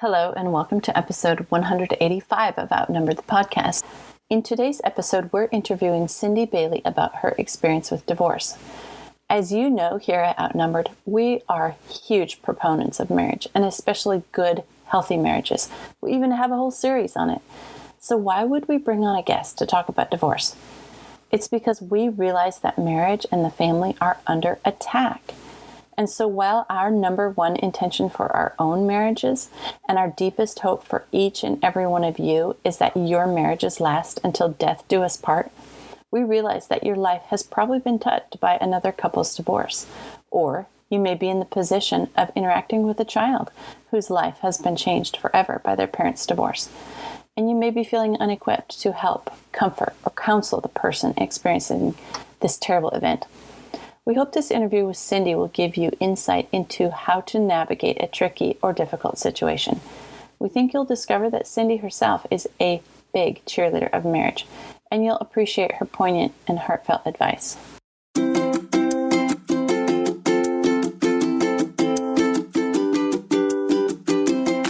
Hello, and welcome to episode 185 of Outnumbered the podcast. In today's episode, we're interviewing Cindi Bailey about her experience with divorce. As you know, here at Outnumbered, we are huge proponents of marriage, and especially good, healthy marriages. We even have a whole series on it. So why would we bring on a guest to talk about divorce? It's because we realize that marriage and the family are under attack. And so while our number one intention for our own marriages and our deepest hope for each and every one of you is that your marriages last until death do us part, we realize that your life has probably been touched by another couple's divorce. Or you may be in the position of interacting with a child whose life has been changed forever by their parents' divorce. And you may be feeling unequipped to help, comfort, or counsel the person experiencing this terrible event. We hope this interview with Cindi will give you insight into how to navigate a tricky or difficult situation. We think you'll discover that Cindi herself is a big cheerleader of marriage, and you'll appreciate her poignant and heartfelt advice.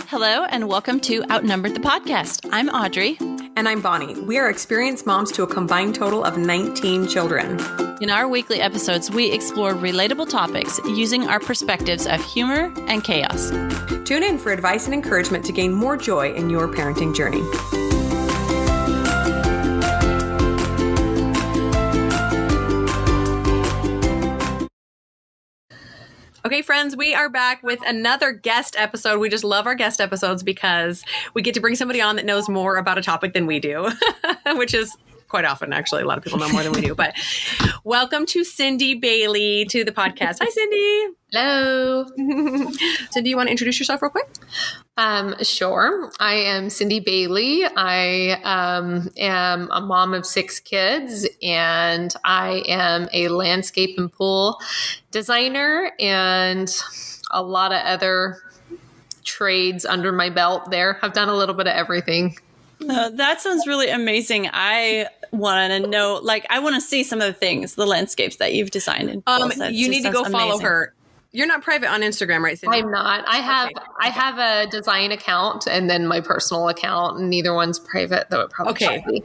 Hello, and welcome to Outnumbered the podcast. I'm Audrey. And I'm Bonnie. We are experienced moms to a combined total of 19 children. In our weekly episodes, we explore relatable topics using our perspectives of humor and chaos. Tune in for advice and encouragement to gain more joy in your parenting journey. Okay, friends, we are back with another guest episode. We just love our guest episodes because we get to bring somebody on that knows more about a topic than we do, which is quite often, actually. A lot of people know more than we do. But welcome to Cindi Bailey to the podcast. Hi, Cindi. Hello. Cindi, you want to introduce yourself real quick? Sure. I am Cindi Bailey. I am a mom of 6 kids, and I am a landscape and pool designer and a lot of other trades under my belt there. I've done a little bit of everything. That sounds really amazing. I want to know, I want to see some of the things, the landscapes that you've designed. You need to go follow her. You're not private on Instagram, right, Cindi? I'm not. I have a design account and then my personal account, and neither one's private, though it probably should be.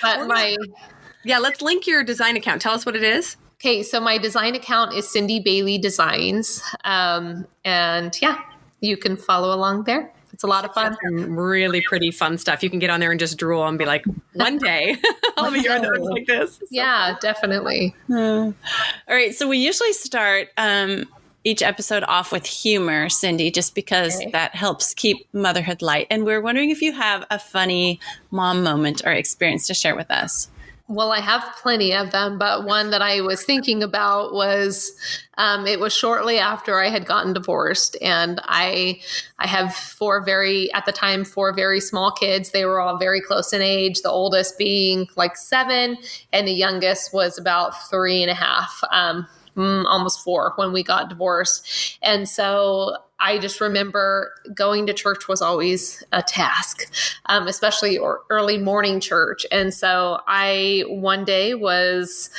But let's link your design account. Tell us what it is. Okay, so my design account is Cindi Bailey Designs, and you can follow along there. It's a lot of fun. Really pretty fun stuff. You can get on there and just drool and be like, one day I'll be your notes like this. Yeah, definitely. All right. So we usually start each episode off with humor, Cindi, just because that helps keep motherhood light. And we're wondering if you have a funny mom moment or experience to share with us. Well, I have plenty of them, but one that I was thinking about was, it was shortly after I had gotten divorced, and I have 4 very small kids. They were all very close in age, the oldest being 7, and the youngest was about 3.5, almost 4 when we got divorced. And so I just remember going to church was always a task, especially early morning church. And so I one day was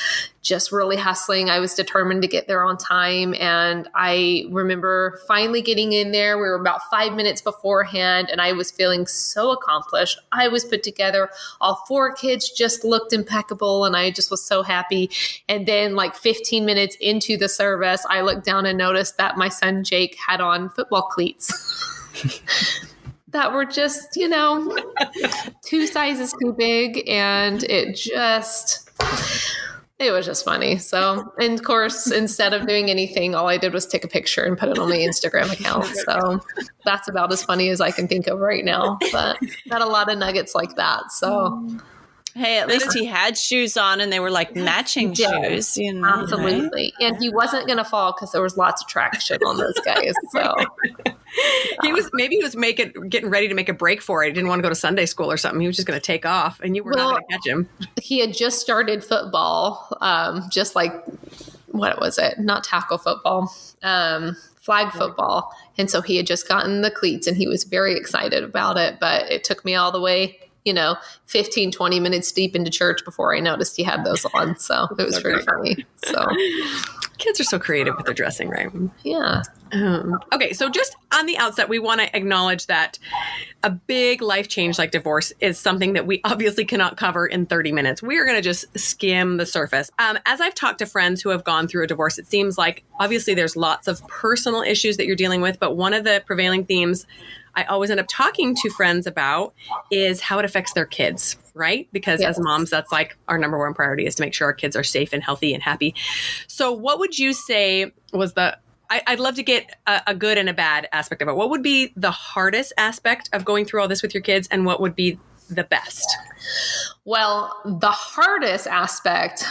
just really hustling. I was determined to get there on time. And I remember finally getting in there. We were about 5 minutes beforehand, and I was feeling so accomplished. I was put together. All 4 kids just looked impeccable, and I just was so happy. And then 15 minutes into the service, I looked down and noticed that my son Jake had on football cleats that were just, 2 sizes too big. And it was just funny. So, and of course, instead of doing anything, all I did was take a picture and put it on my Instagram account. So that's about as funny as I can think of right now. But got a lot of nuggets like that. So, hey, at least he had shoes on, and they were matching shoes. Absolutely. Right? And he wasn't going to fall because there was lots of traction on those guys. So he was getting ready to make a break for it. He didn't want to go to Sunday school or something. He was just going to take off, and you were not going to catch him. He had just started football, what was it? Not tackle football, flag football. And so he had just gotten the cleats, and he was very excited about it. But it took me all the way 15, 20 minutes deep into church before I noticed he had those on. So it was very funny. So kids are so creative with their dressing, right? Yeah. Okay, so just on the outset, we want to acknowledge that a big life change like divorce is something that we obviously cannot cover in 30 minutes. We are going to just skim the surface. As I've talked to friends who have gone through a divorce, it seems like obviously there's lots of personal issues that you're dealing with, but one of the prevailing themes I always end up talking to friends about is how it affects their kids, right? Because as moms, that's like our number one priority is to make sure our kids are safe and healthy and happy. So what would you say was I'd love to get a good and a bad aspect of it. What would be the hardest aspect of going through all this with your kids, and what would be the best? Well, the hardest aspect,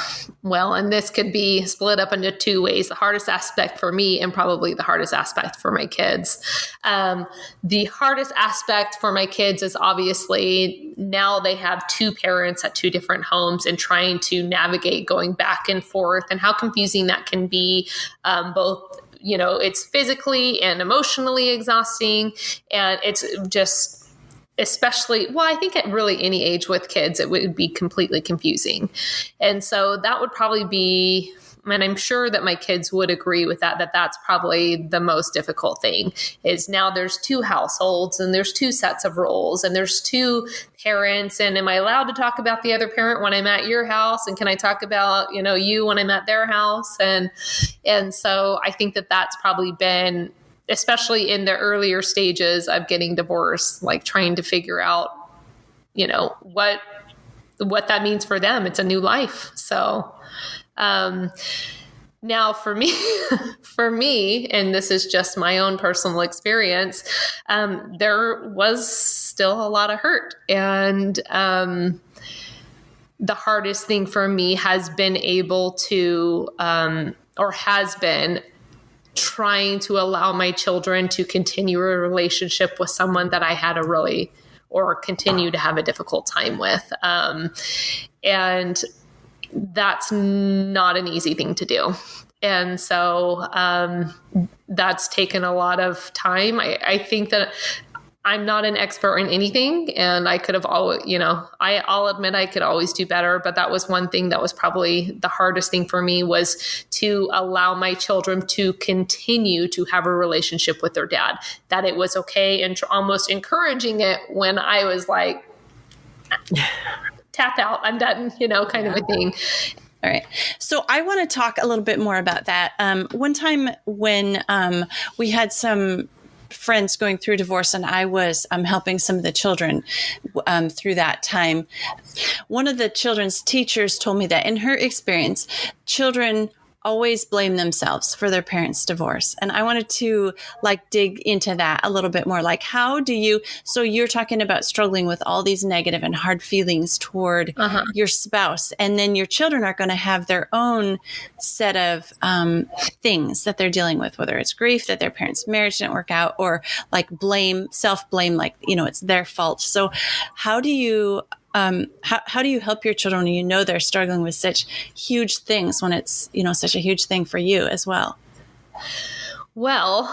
and this could be split up into two ways. The hardest aspect for me and probably the hardest aspect for my kids. The hardest aspect for my kids is obviously now they have two parents at two different homes and trying to navigate going back and forth and how confusing that can be, both it's physically and emotionally exhausting. And it's just, especially, I think at really any age with kids, it would be completely confusing. And so that would probably be, and I'm sure that my kids would agree with that's probably the most difficult thing is now there's two households and there's two sets of roles and there's two parents. And am I allowed to talk about the other parent when I'm at your house? And can I talk about, you when I'm at their house? And so I think that's probably been, especially in the earlier stages of getting divorced, like trying to figure out, what that means for them. It's a new life. So, now for me, and this is just my own personal experience, there was still a lot of hurt. And, the hardest thing for me has been trying to allow my children to continue a relationship with someone that I had or continue to have a difficult time with. And that's not an easy thing to do. And so that's taken a lot of time. I think that I'm not an expert in anything, and I could have always, I'll admit I could always do better, but that was one thing that was probably the hardest thing for me, was to allow my children to continue to have a relationship with their dad, that it was okay, and almost encouraging it when I was like, tap out, I'm done, kind of a thing. All right. So I want to talk a little bit more about that. One time when we had some friends going through divorce and I was helping some of the children through that time, one of the children's teachers told me that in her experience, children always blame themselves for their parents' divorce. And I wanted to dig into that a little bit more. How do you, so you're talking about struggling with all these negative and hard feelings toward your spouse, and then your children are going to have their own set of things that they're dealing with, whether it's grief that their parents' marriage didn't work out, or blame, self-blame, it's their fault. So how do you how do you help your children when they're struggling with such huge things, when it's, such a huge thing for you as well? Well,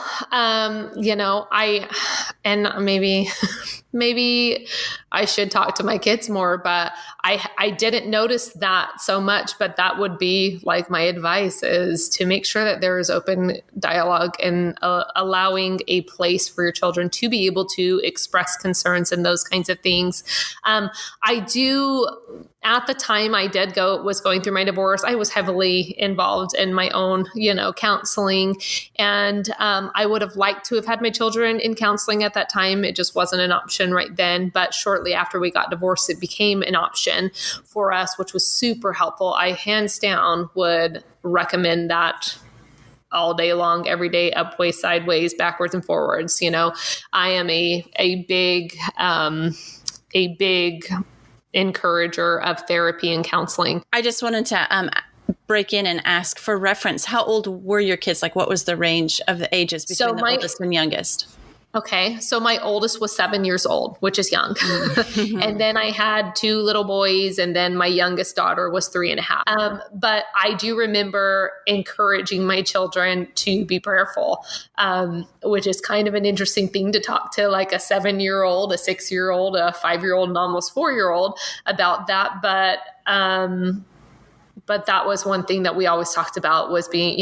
maybe I should talk to my kids more, but I didn't notice that so much, but that would be my advice, is to make sure that there is open dialogue and allowing a place for your children to be able to express concerns and those kinds of things. At the time I was going through my divorce, I was heavily involved in my own, counseling. And I would have liked to have had my children in counseling at that time. It just wasn't an option right then. But shortly after we got divorced, it became an option for us, which was super helpful. I hands down would recommend that all day long, every day, upways, sideways, backwards and forwards. I am a big encourager of therapy and counseling. I just wanted to break in and ask for reference. How old were your kids? What was the range of the ages between the oldest and youngest? Okay. So my oldest was 7 years old, which is young. And then I had 2 little boys, and then my youngest daughter was 3.5. But I do remember encouraging my children to be prayerful, which is kind of an interesting thing to talk to a 7-year-old, a 6-year-old, a 5-year-old, and almost 4-year-old about that. But that was one thing that we always talked about, was being,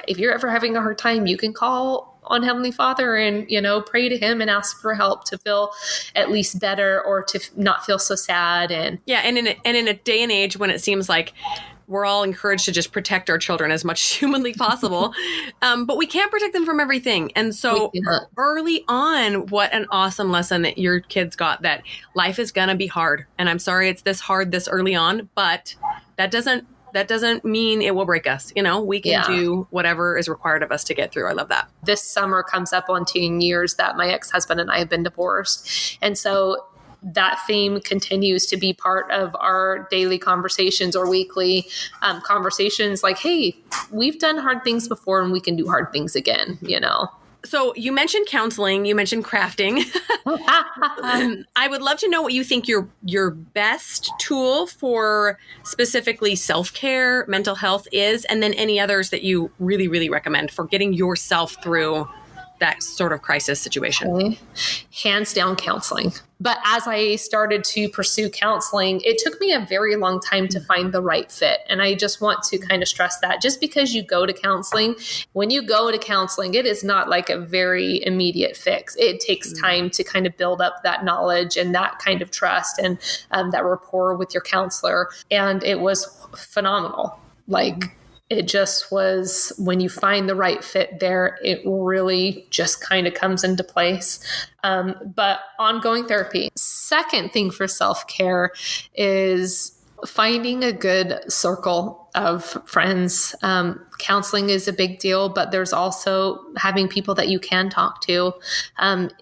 if you're ever having a hard time, you can call on Heavenly Father and, pray to him and ask for help to feel at least better or to not feel so sad. And yeah. And in a day and age when it seems like we're all encouraged to just protect our children as much as humanly possible. But we can't protect them from everything. And so early on, what an awesome lesson that your kids got, that life is going to be hard. And I'm sorry it's this hard this early on, but that doesn't mean it will break us. We can do whatever is required of us to get through. I love that. This summer comes up on 10 years that my ex-husband and I have been divorced. And so that theme continues to be part of our daily conversations or weekly conversations. Like, hey, we've done hard things before and we can do hard things again, So you mentioned counseling, you mentioned crafting. I would love to know what you think your best tool for specifically self-care, mental health is, and then any others that you really, really recommend for getting yourself through that sort of crisis situation. Okay. Hands down, counseling. But as I started to pursue counseling, it took me a very long time to find the right fit. And I just want to kind of stress that just because you go to counseling, when you go to counseling, it is not like a very immediate fix. It takes time to kind of build up that knowledge and that kind of trust and that rapport with your counselor. And it was phenomenal. It just was, when you find the right fit there, it really just kind of comes into place. But ongoing therapy. Second thing for self-care is finding a good circle of friends. Counseling is a big deal, but there's also having people that you can talk to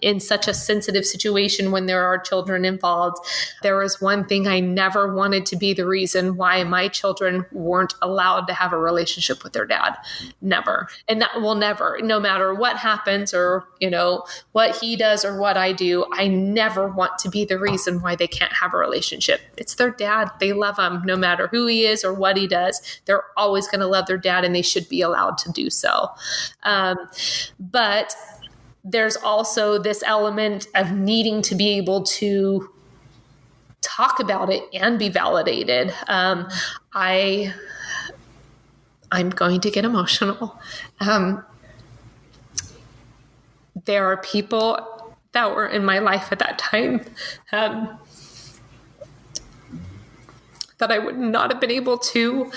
in such a sensitive situation when there are children involved. There was one thing I never wanted to be the reason why my children weren't allowed to have a relationship with their dad. Never. And that will never, no matter what happens or, what he does or what I do, I never want to be the reason why they can't have a relationship. It's their dad. They love him no matter who he is or what he does. They're always going to love their dad and they should be allowed to do so. But there's also this element of needing to be able to talk about it and be validated. I'm going to get emotional. There are people that were in my life at that time that I would not have been able to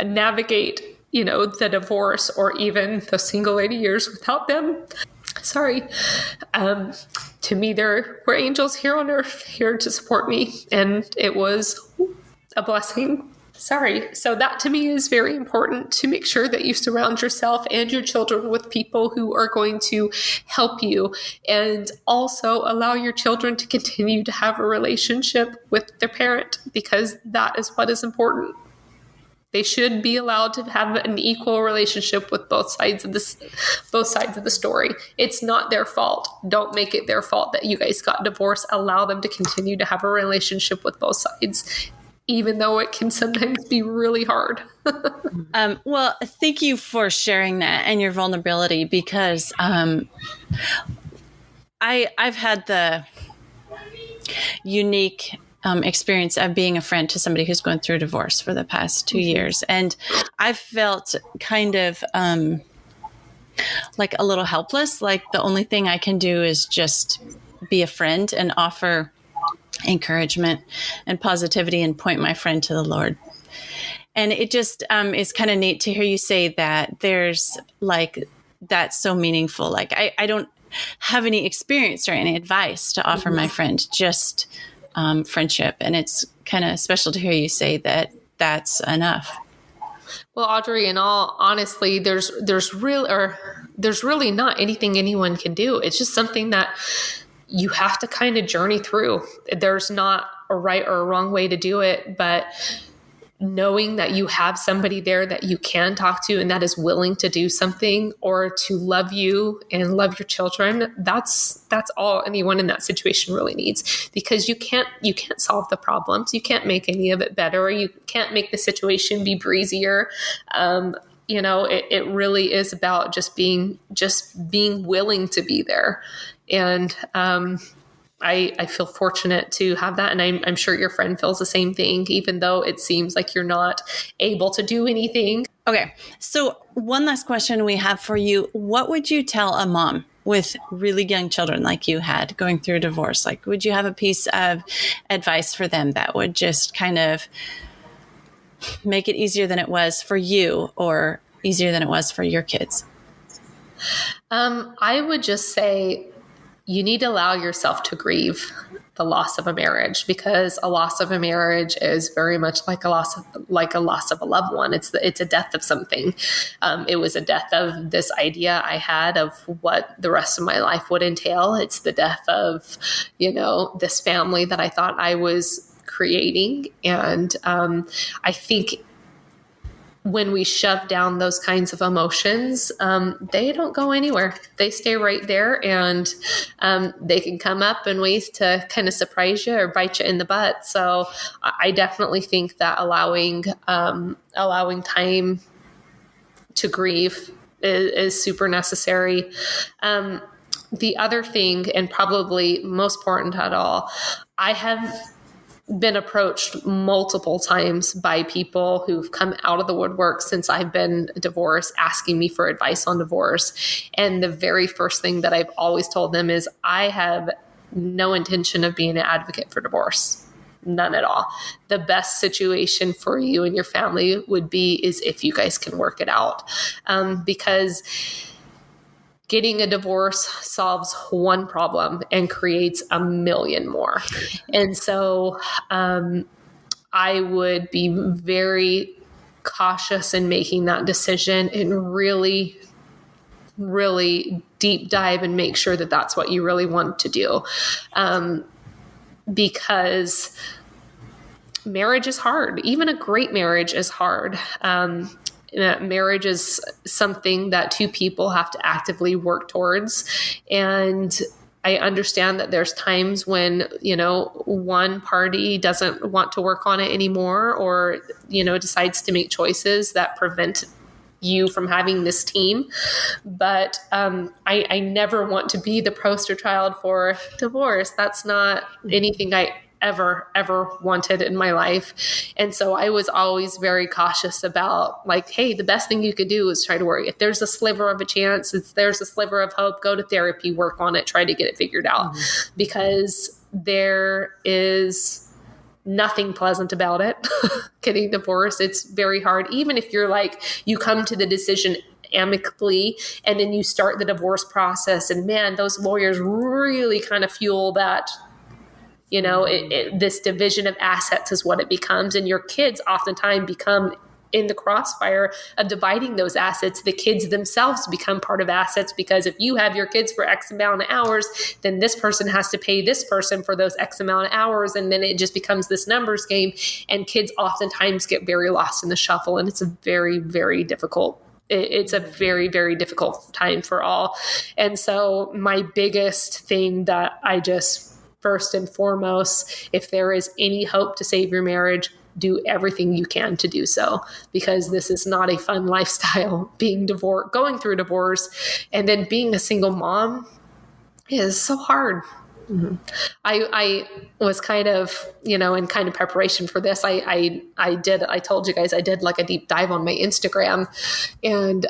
navigate, the divorce or even the single 80 years without them. Sorry. To me, there were angels here on earth here to support me, and it was a blessing. Sorry. So that to me is very important, to make sure that you surround yourself and your children with people who are going to help you, and also allow your children to continue to have a relationship with their parent, because that is what is important. They should be allowed to have an equal relationship with both sides of the story. It's not their fault. Don't make it their fault that you guys got divorced. Allow them to continue to have a relationship with both sides, even though it can sometimes be really hard. Well, thank you for sharing that and your vulnerability, because I've had the unique experience of being a friend to somebody who's going through a divorce for the past 2 years. And I've felt kind of like a little helpless. Like the only thing I can do is just be a friend and offer encouragement and positivity and point my friend to the Lord. And it just is kind of neat to hear you say that. There's that's so meaningful. Like I don't have any experience or any advice to offer my friend, just friendship. And it's kind of special to hear you say that that's enough. Well, Audrey, in all honesty, there's really not anything anyone can do. It's just something that you have to kind of journey through. There's not a right or a wrong way to do it, but knowing that you have somebody there that you can talk to and that is willing to do something or to love you and love your children, that's all anyone in that situation really needs, because you can't solve the problems. You can't make any of it better. You can't make the situation be breezier. It really is about just being willing to be there. And I feel fortunate to have that. And I'm sure your friend feels the same thing, even though it seems like you're not able to do anything. Okay. So one last question we have for you. What would you tell a mom with really young children like you had going through a divorce? Like, would you have a piece of advice for them that would just kind of make it easier than it was for you or easier than it was for your kids? I would just say you need to allow yourself to grieve the loss of a marriage, because a loss of a marriage is very much like a loss of a loved one. It's a death of something. It was a death of this idea I had of what the rest of my life would entail. It's the death of, this family that I thought I was creating. And I think when we shove down those kinds of emotions, they don't go anywhere. They stay right there, and they can come up in ways to kind of surprise you or bite you in the butt. So I definitely think that allowing time to grieve is super necessary. The other thing, and probably most important at all, I have been approached multiple times by people who've come out of the woodwork since I've been divorced, asking me for advice on divorce. And the very first thing that I've always told them is I have no intention of being an advocate for divorce. None at all. The best situation for you and your family is if you guys can work it out. Because getting a divorce solves one problem and creates a million more. And so I would be very cautious in making that decision and really, really deep dive and make sure that that's what you really want to do. Because marriage is hard. Even a great marriage is hard. Marriage is something that two people have to actively work towards. And I understand that there's times when, one party doesn't want to work on it anymore, or, decides to make choices that prevent you from having this team. But I never want to be the poster child for divorce. That's not anything I ever wanted in my life. And so I was always very cautious about, like, hey, the best thing you could do is try to work. If there's a sliver of a chance, if there's a sliver of hope, go to therapy, work on it, try to get it figured out. Mm-hmm. Because there is nothing pleasant about it. Getting divorced, it's very hard. Even if you're like, you come to the decision amicably and then you start the divorce process, and man, those lawyers really kind of fuel that. This division of assets is what it becomes. And your kids oftentimes become in the crossfire of dividing those assets. The kids themselves become part of assets, because if you have your kids for X amount of hours, then this person has to pay this person for those X amount of hours. And then it just becomes this numbers game. And kids oftentimes get very lost in the shuffle. And it's a very, very difficult time for all. And so my biggest thing that I just, first and foremost, if there is any hope to save your marriage, do everything you can to do so, because this is not a fun lifestyle. Being divorced, going through divorce, and then being a single mom is so hard. Mm-hmm. I was kind of, in kind of preparation for this, I told you guys I did like a deep dive on my Instagram, and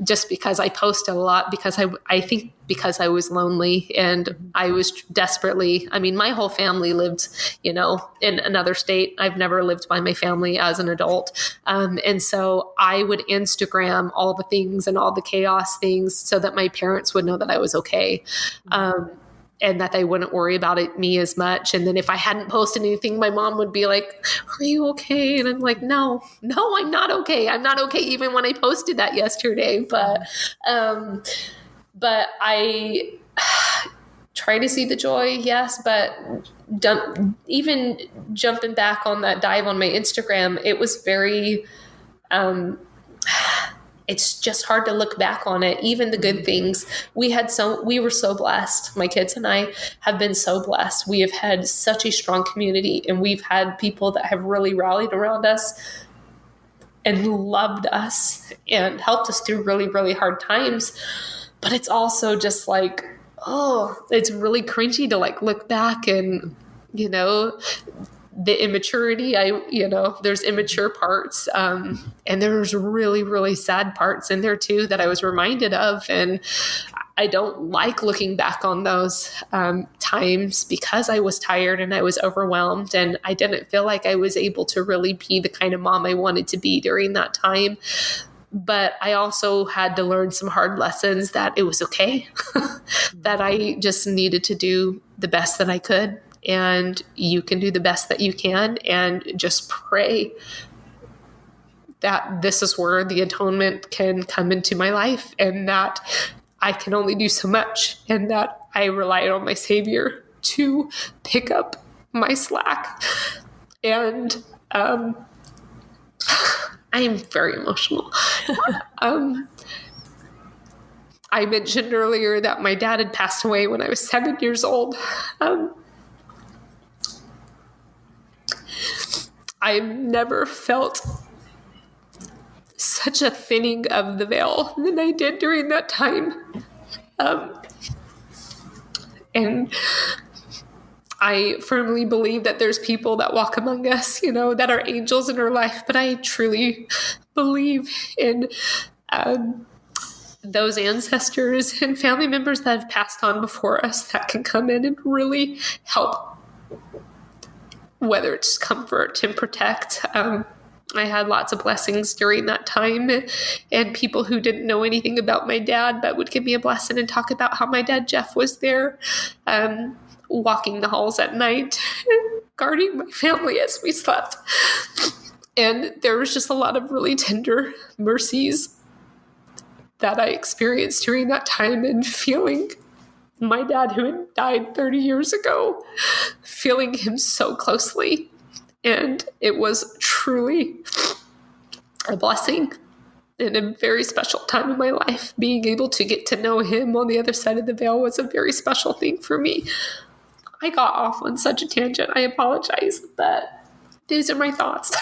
just because I post a lot, because I think because I was lonely and I was desperately, my whole family lived, in another state. I've never lived by my family as an adult. And so I would Instagram all the things and all the chaos things so that my parents would know that I was okay. And that they wouldn't worry about me as much. And then if I hadn't posted anything, my mom would be like, are you okay? And I'm like, no, I'm not okay. I'm not okay. Even when I posted that yesterday, but I try to see the joy. Yes. But even jumping back on that dive on my Instagram, it was very, it's just hard to look back on it. Even the good things we were so blessed. My kids and I have been so blessed. We have had such a strong community, and we've had people that have really rallied around us and loved us and helped us through really, really hard times. But it's also just like, it's really cringy to like look back and, the immaturity, there's immature parts. And there's really, really sad parts in there too that I was reminded of. And I don't like looking back on those times because I was tired and I was overwhelmed and I didn't feel like I was able to really be the kind of mom I wanted to be during that time. But I also had to learn some hard lessons that it was okay, that I just needed to do the best that I could. And you can do the best that you can and just pray that this is where the atonement can come into my life and that I can only do so much and that I relied on my Savior to pick up my slack. And I'm very emotional. I mentioned earlier that my dad had passed away when I was 7 years old. I've never felt such a thinning of the veil than I did during that time. And I firmly believe that there's people that walk among us, that are angels in our life, but I truly believe in those ancestors and family members that have passed on before us that can come in and really help, whether it's comfort and protect. I had lots of blessings during that time and people who didn't know anything about my dad but would give me a blessing and talk about how my dad Jeff was there, walking the halls at night, guarding my family as we slept. And there was just a lot of really tender mercies that I experienced during that time, and feeling my dad, who had died 30 years ago, feeling him so closely. And it was truly a blessing and a very special time in my life. Being able to get to know him on the other side of the veil was a very special thing for me. I got off on such a tangent. I apologize, but these are my thoughts.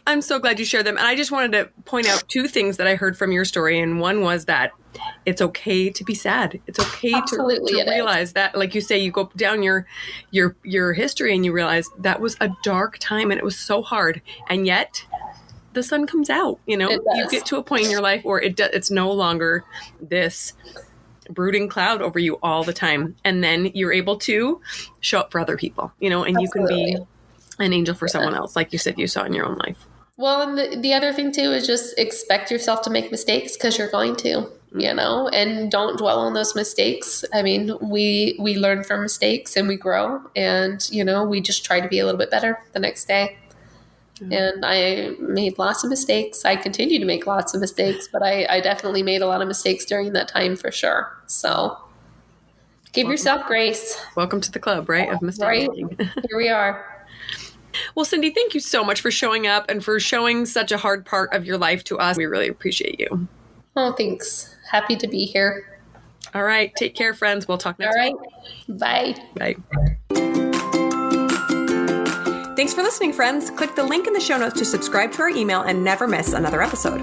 I'm so glad you shared them. And I just wanted to point out two things that I heard from your story. And one was that it's okay to be sad. It's okay to realize that, like you say, you go down your history and you realize that was a dark time and it was so hard. And yet the sun comes out, you get to a point in your life where it's no longer this brooding cloud over you all the time. And then you're able to show up for other people, and Absolutely. You can be an angel for someone else, like you said you saw in your own life. Well, and the other thing too is just expect yourself to make mistakes, because you're going to, and don't dwell on those mistakes. I mean, we learn from mistakes and we grow, and, we just try to be a little bit better the next day. Mm-hmm. And I made lots of mistakes. I continue to make lots of mistakes, but I definitely made a lot of mistakes during that time for sure. So give yourself grace. Welcome to the club, right? Of mistake making. Here we are. Well, Cindi, thank you so much for showing up and for showing such a hard part of your life to us. We really appreciate you. Oh, thanks. Happy to be here. All right. Take care, friends. We'll talk next week. Bye. Bye. Thanks for listening, friends. Click the link in the show notes to subscribe to our email and never miss another episode.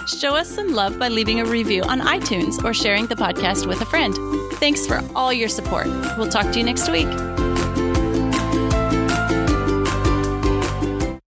Show us some love by leaving a review on iTunes or sharing the podcast with a friend. Thanks for all your support. We'll talk to you next week.